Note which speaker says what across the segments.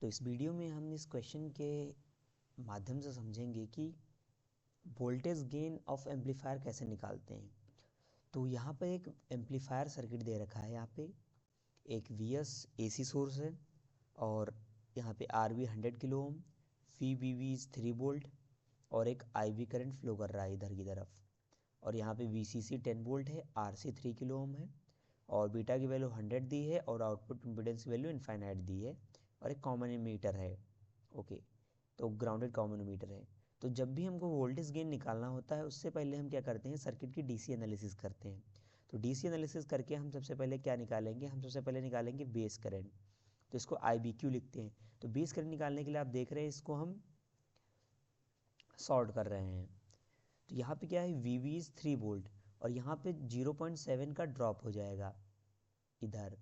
Speaker 1: तो इस वीडियो में हम इस क्वेश्चन के माध्यम से समझेंगे कि वोल्टेज गेन ऑफ एम्पलीफायर कैसे निकालते हैं। तो यहाँ पर एक एम्पलीफायर सर्किट दे रखा है। यहाँ पे एक VS AC सोर्स है और यहाँ पे RB 100 kilo ohm, VBB 3 volt और एक IB करंट फ्लो कर रहा है इधर की तरफ। और यहाँ पे VCC 10 वोल्ट है, RC 3 किलो ओम है और बीटा की वैल्यू 100 दी है और आउटपुट इम्पीडेंस की वैल्यू इनफाइनाइट दी है और एक कॉमन एमीटर है। ओके, तो ग्राउंडेड कॉमन एमीटर है। तो जब भी हमको वोल्टेज गेन निकालना होता है उससे पहले हम क्या करते हैं, सर्किट की DC एनालिसिस करते हैं। तो DC एनालिसिस करके हम सबसे पहले क्या निकालेंगे, हम सबसे पहले निकालेंगे बेस करंट। तो इसको IBQ लिखते हैं। तो बेस करंट निकालने के लिए आप देख रहे हैं इसको हम सॉर्ट कर रहे हैं। तो यहाँ पे क्या है, VB इज 3 वोल्ट और यहाँ पे 0.7 का ड्रॉप हो जाएगा इधर।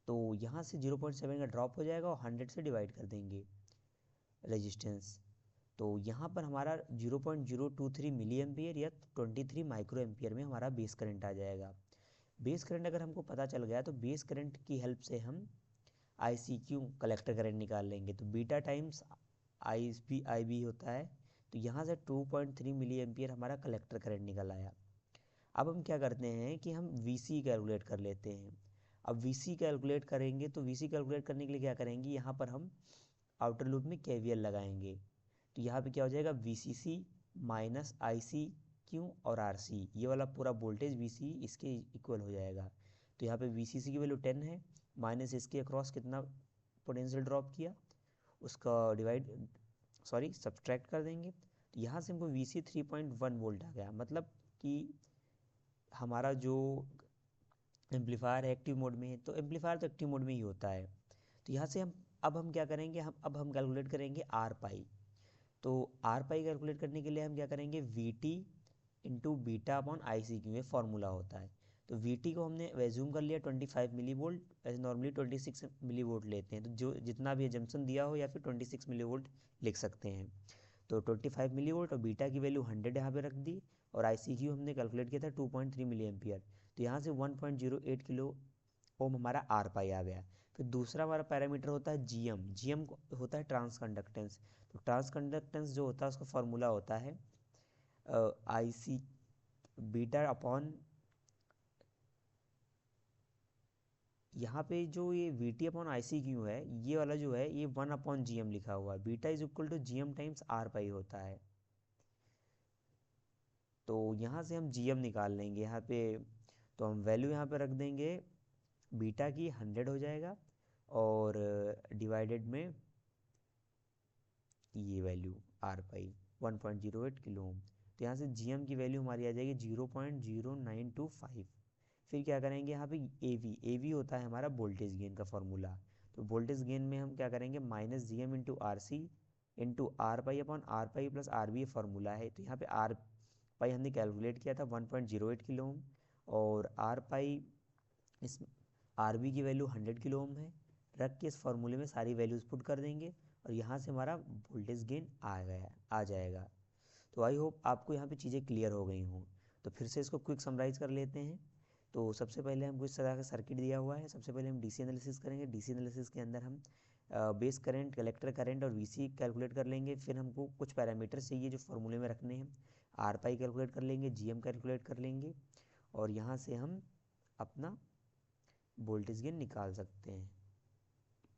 Speaker 1: तो यहाँ से 0.7 का ड्रॉप हो जाएगा और 100 से डिवाइड कर देंगे रेजिस्टेंस। तो यहाँ पर हमारा 0.023 मिली एम्पियर या 23 माइक्रो एम्पियर में हमारा बेस करंट आ जाएगा। बेस करंट अगर हमको पता चल गया तो बेस करंट की हेल्प से हम ICQ कलेक्टर करंट निकाल लेंगे। तो बीटा टाइम्स IB होता है। तो यहाँ से 2.3 मिली एम्पियर हमारा कलेक्टर करंट निकल आया। अब हम क्या करते हैं कि हम VC कैलकुलेट कर लेते हैं। अब VC कैलकुलेट करेंगे तो VC कैलकुलेट करने के लिए क्या करेंगे, यहाँ पर हम आउटर लूप में KVL लगाएंगे। तो यहाँ पे क्या हो जाएगा, VCC माइनस ICQ और RC, ये वाला पूरा वोल्टेज VC इसके इक्वल हो जाएगा। तो यहाँ पे VCC की वैल्यू 10 है, माइनस इसके अक्रॉस कितना पोटेंशियल ड्रॉप किया उसका सब्सट्रैक्ट कर देंगे। तो यहाँ से हमको VC 3.1 वोल्ट आ गया। मतलब कि हमारा जो एम्पलीफायर एक्टिव मोड में है, तो एम्पलीफायर तो एक्टिव मोड में ही होता है। तो यहाँ से हम क्या करेंगे, हम कैलकुलेट करेंगे R पाई। तो R पाई कैलकुलेट करने के लिए हम क्या करेंगे, VT into beta upon ICQ, ये फॉर्मूला होता है। तो VT को हमने एज्यूम कर लिया 25 मिली वोल्ट, ऐसे नॉर्मली 26 मिली वोल्ट लेते हैं। तो जो जितना भी जंक्शन दिया हो या फिर 26 मिली वोल्ट लिख सकते हैं। तो 25 मिली वोल्ट और बीटा की वैल्यू 100 यहाँ पे रख दी और ICQ हमने कैलकुलेट किया था 2.3 मिली एम्पियर। तो यहाँ से 1.08 किलो ओम हमारा R पाई आ गया। फिर दूसरा हमारा पैरामीटर होता है GM होता है ट्रांस कंडक्टेंस। तो ट्रांस कंडक्टेंस जो होता है उसका फॉर्मूला होता है IC बीटा अपॉन, यहाँ पे जो ये VT अपॉन ICQ है, ये वाला जो है ये 1 अपॉन GM लिखा हुआ है। Beta is equal to GM times R pi होता है। तो यहाँ से हम GM निकाल लेंगे यहाँ पे। तो हम वैल्यू यहाँ पे रख देंगे, बीटा की 100 हो जाएगा और डिवाइडेड में ये वैल्यू R पाई 1.08 किलो ओम। तो यहाँ से GM की वैल्यू हमारी आ जाएगी 0.0925। फिर क्या करेंगे, यहाँ पे AV होता है हमारा वोल्टेज गेन का फॉर्मूला। तो वोल्टेज गेन में हम क्या करेंगे, minus GM into RC into R pi upon R pi plus RB formula है। तो यहाँ पे R पाई हमने कैलकुलेट किया था 1.08 किलो ओम और R पाई इस RB की वैल्यू 100 किलो ओम है। रख के इस फॉर्मूले में सारी वैल्यूज़ पुट कर देंगे और यहाँ से हमारा वोल्टेज गेन आ जाएगा। तो आई होप आपको यहाँ पे चीज़ें क्लियर हो गई हों। तो फिर से इसको क्विक समराइज़ कर लेते हैं। तो सबसे पहले हमको इस तरह का सर्किट दिया हुआ है। सबसे पहले हम DC एनालिसिस करेंगे। DC एनालिसिस के अंदर हम बेस करंट, कलेक्टर करंट और VC कैलकुलेट कर लेंगे। फिर हमको कुछ पैरामीटर चाहिए जो फॉर्मूले में रखने हैं। R पाई कैलकुलेट कर लेंगे, GM कैलकुलेट कर लेंगे और यहाँ से हम अपना वोल्टेज गेन निकाल सकते हैं।